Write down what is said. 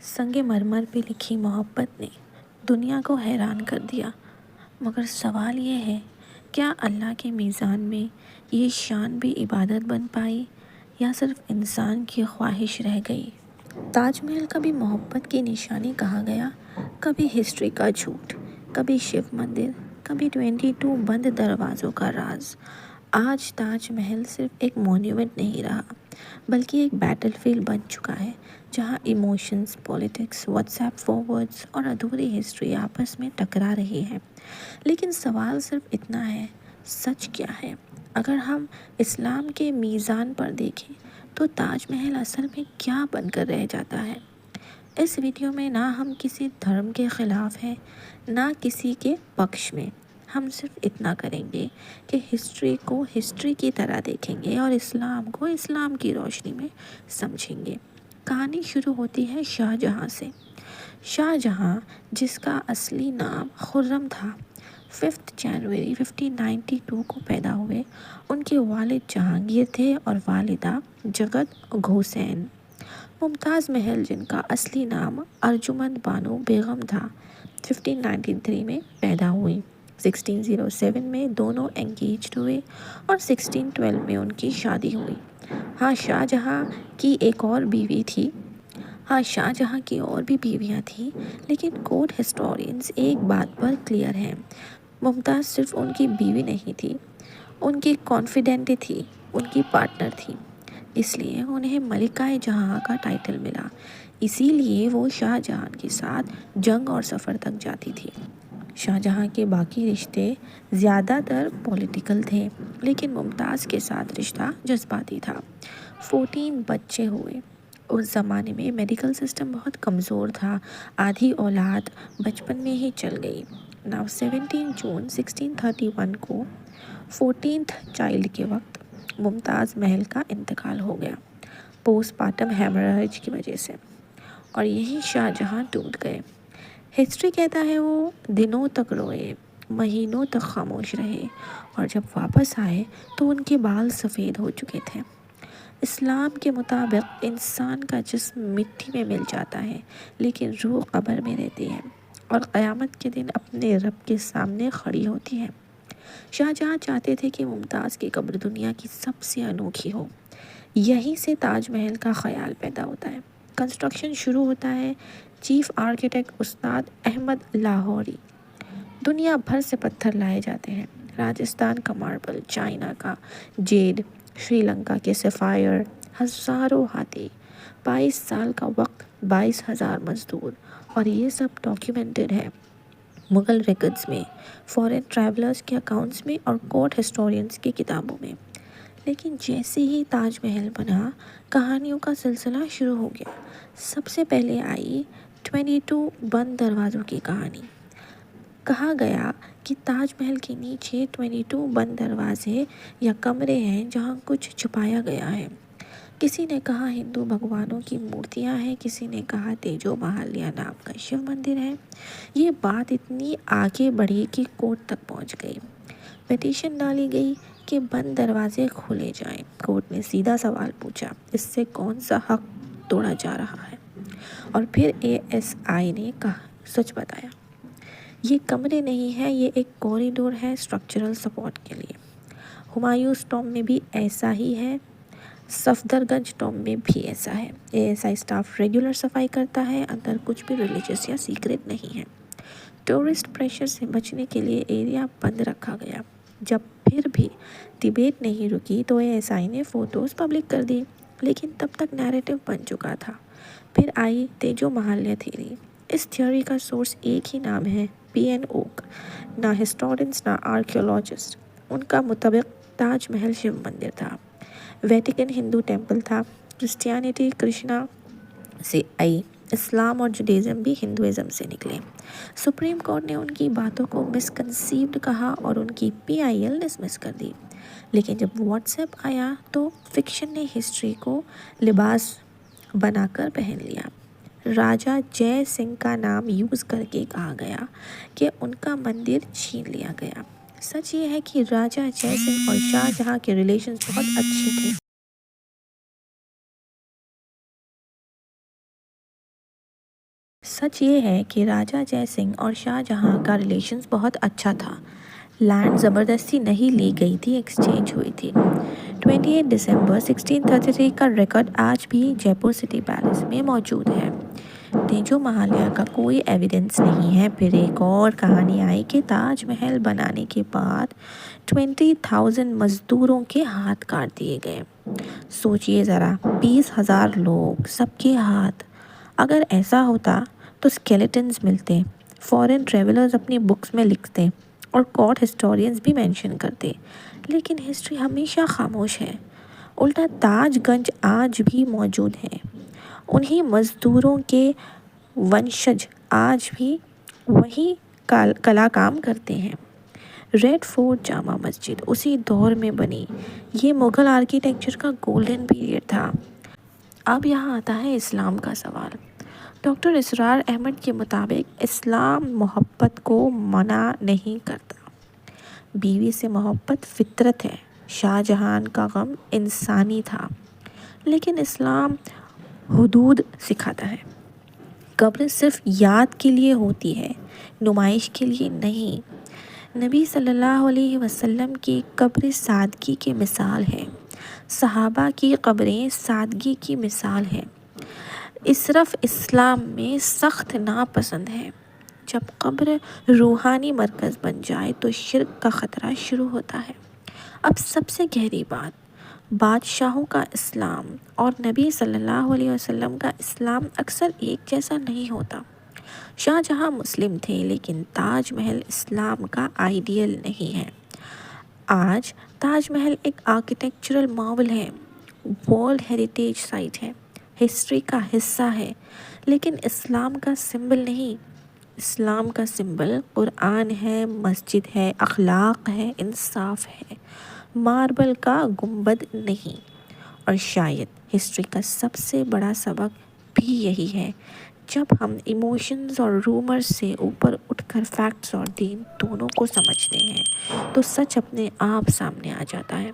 संगे मरमर पे लिखी मोहब्बत ने दुनिया को हैरान कर दिया। मगर सवाल ये है, क्या अल्लाह के मीज़ान में ये शान भी इबादत बन पाई या सिर्फ इंसान की ख्वाहिश रह गई? ताजमहल कभी मोहब्बत की निशानी कहा गया, कभी हिस्ट्री का झूठ, कभी शिव मंदिर, कभी 22 बंद दरवाज़ों का राज। आज ताजमहल सिर्फ एक मॉन्यूमेंट नहीं रहा, बल्कि एक बैटलफील्ड बन चुका है, जहां इमोशंस, पॉलिटिक्स, व्हाट्सएप फॉरवर्ड्स और अधूरी हिस्ट्री आपस में टकरा रही है। लेकिन सवाल सिर्फ इतना है, सच क्या है? अगर हम इस्लाम के मीज़ान पर देखें तो ताजमहल असल में क्या बनकर रह जाता है? इस वीडियो में ना हम किसी धर्म के ख़िलाफ़ हैं, ना किसी के पक्ष में। हम सिर्फ इतना करेंगे कि हिस्ट्री को हिस्ट्री की तरह देखेंगे और इस्लाम को इस्लाम की रोशनी में समझेंगे। कहानी शुरू होती है शाहजहाँ से। शाहजहाँ, जिसका असली नाम खुर्रम था, 5 जनवरी 1592 को पैदा हुए। उनके वालिद जहांगीर थे और वालिदा जगत घोसैन। मुमताज़ महल, जिनका असली नाम अर्जुमंद बानो बेगम था, 1593 में पैदा हुई। 1607 में दोनों एंगेज्ड हुए और 1612 में उनकी शादी हुई। शाहजहाँ की और भी बीवियाँ थीं, लेकिन कोर्ट हिस्टोरियंस एक बात पर क्लियर हैं, मुमताज़ सिर्फ उनकी बीवी नहीं थी, उनकी कॉन्फिडेंट थी, उनकी पार्टनर थी। इसलिए उन्हें मलिकाए जहाँ का टाइटल मिला। इसीलिए वो शाहजहाँ के साथ जंग और सफ़र तक जाती थी। शाहजहाँ के बाकी रिश्ते ज़्यादातर पॉलिटिकल थे, लेकिन मुमताज़ के साथ रिश्ता जज्बाती था। 14 बच्चे हुए। उस ज़माने में मेडिकल सिस्टम बहुत कमज़ोर था, आधी औलाद बचपन में ही चल गई। 17 जून 1631 को 14th चाइल्ड के वक्त मुमताज़ महल का इंतकाल हो गया, पोस्टमार्टम हेमरेज की वजह से, और यही शाहजहाँ टूट गए। हिस्ट्री कहता है वो दिनों तक रोए, महीनों तक खामोश रहे, और जब वापस आए तो उनके बाल सफ़ेद हो चुके थे। इस्लाम के मुताबिक इंसान का जिस्म मिट्टी में मिल जाता है, लेकिन रूह कब्र में रहती है और क़यामत के दिन अपने रब के सामने खड़ी होती है। शाहजहाँ चाहते थे कि मुमताज़ की कब्र दुनिया की सबसे अनोखी हो। यहीं से ताजमहल का ख्याल पैदा होता है। कंस्ट्रक्शन शुरू होता है। चीफ आर्किटेक्ट उस्ताद अहमद लाहौरी। दुनिया भर से पत्थर लाए जाते हैं, राजस्थान का मार्बल, चाइना का जेड, श्रीलंका के सफ़ायर, हज़ारों हाथी, 22 साल का वक्त, 22,000 मजदूर, और ये सब डॉक्यूमेंटेड है मुग़ल रिकॉर्ड्स में, फॉरेन ट्रैवलर्स के अकाउंट्स में और कोर्ट हिस्टोरियंस की किताबों में। लेकिन जैसे ही ताजमहल बना, कहानियों का सिलसिला शुरू हो गया। सबसे पहले आई 22 बंद दरवाज़ों की कहानी। कहा गया कि ताजमहल के नीचे 22 बंद दरवाजे या कमरे हैं जहां कुछ छुपाया गया है। किसी ने कहा हिंदू भगवानों की मूर्तियां हैं, किसी ने कहा तेजो महाल्या नाम का शिव मंदिर है। ये बात इतनी आगे बढ़ी कि कोर्ट तक पहुंच गई। पिटीशन डाली गई कि बंद दरवाजे खोले जाएं। कोर्ट ने सीधा सवाल पूछा, इससे कौन सा हक तोड़ा जा रहा है? और फिर ASI ने कहा, सच बताया, ये कमरे नहीं है, ये एक कॉरिडोर है स्ट्रक्चरल सपोर्ट के लिए। हुमायूंस टॉम्ब में भी ऐसा ही है, सफदरगंज टॉम्ब में भी ऐसा है। ASI स्टाफ रेगुलर सफाई करता है, अंदर कुछ भी रिलीजियस या सीक्रेट नहीं है। टूरिस्ट प्रेशर से बचने के लिए एरिया बंद रखा गया। जब फिर भी डिबेट नहीं रुकी तो ASI ने फ़ोटोज़ पब्लिक कर दी, लेकिन तब तक नैरेटिव बन चुका था। फिर आई तेजो महाल्या थ्योरी। इस थ्योरी का सोर्स एक ही नाम है, PN ओक। ना हिस्टोरियंस ना आर्कियोलॉजिस्ट। उनका मुताबिक ताजमहल शिव मंदिर था, वेटिकन हिंदू टेम्पल था, क्रिश्चियनिटी कृष्णा से आई, इस्लाम और जुडाइज़म भी हिंदुइज़म से निकले। सुप्रीम कोर्ट ने उनकी बातों को मिसकंसीव्ड कहा और उनकी PIL डिसमिस कर दी। लेकिन जब व्हाट्सएप आया तो फिक्शन ने हिस्ट्री को लिबास बनाकर पहन लिया। राजा जय सिंह का नाम यूज़ करके कहा गया कि उनका मंदिर छीन लिया गया। सच ये है कि राजा जय सिंह और शाहजहाँ के रिलेशंस बहुत अच्छे थे। سچ یہ ہے کہ راجہ جے سنگھ اور شاہ جہاں کا ریلیشنز بہت اچھا تھا۔ لینڈ زبردستی نہیں لی گئی تھی، ایکسچینج ہوئی تھی۔ 28 دسمبر 1633 کا ریکارڈ آج بھی جے پور سٹی پیلس میں موجود ہے۔ تیجو محلیہ کا کوئی ایویڈنس نہیں ہے۔ پھر ایک اور کہانی آئی کہ تاج محل بنانے کے بعد 20,000 مزدوروں کے ہاتھ کاٹ دیے گئے۔ سوچئے ذرا، 20,000 لوگ، سب کے ہاتھ۔ اگر ایسا ہوتا تو اسکیلیٹنز ملتے، فورن ٹریولرز اپنی بکس میں لکھتے اور کورٹ ہسٹورینز بھی مینشن کرتے، لیکن ہسٹری ہمیشہ خاموش ہے۔ الٹا تاج گنج آج بھی موجود ہے، انہی مزدوروں کے ونشج آج بھی وہی کلا کام کرتے ہیں۔ ریڈ فورٹ جامع مسجد اسی دور میں بنی، یہ مغل آرکیٹیکچر کا گولڈن پیریڈ تھا۔ اب یہاں آتا ہے اسلام کا سوال۔ ڈاکٹر اسرار احمد کے مطابق اسلام محبت کو منع نہیں کرتا، بیوی سے محبت فطرت ہے۔ شاہ جہان کا غم انسانی تھا، لیکن اسلام حدود سکھاتا ہے۔ قبر صرف یاد کے لیے ہوتی ہے، نمائش کے لیے نہیں۔ نبی صلی اللہ علیہ وسلم کی قبر سادگی کی مثال ہے، صحابہ کی قبریں سادگی کی مثال ہے۔ اسراف اسلام میں سخت ناپسند ہے۔ جب قبر روحانی مرکز بن جائے تو شرک کا خطرہ شروع ہوتا ہے۔ اب سب سے گہری بات، بادشاہوں کا اسلام اور نبی صلی اللہ علیہ وسلم کا اسلام اکثر ایک جیسا نہیں ہوتا۔ شاہ جہاں مسلم تھے، لیکن تاج محل اسلام کا آئیڈیل نہیں ہے۔ آج تاج محل ایک آرکیٹیکچرل مارول ہے، ورلڈ ہیریٹیج سائٹ ہے، ہسٹری کا حصہ ہے، لیکن اسلام کا سمبل نہیں۔ اسلام کا سمبل قرآن ہے، مسجد ہے، اخلاق ہے، انصاف ہے، ماربل کا گنبد نہیں۔ اور شاید ہسٹری کا سب سے بڑا سبق بھی یہی ہے، جب ہم ایموشنز اور رومرز سے اوپر اٹھ کر فیکٹس اور دین دونوں کو سمجھتے ہیں تو سچ اپنے آپ سامنے آ جاتا ہے۔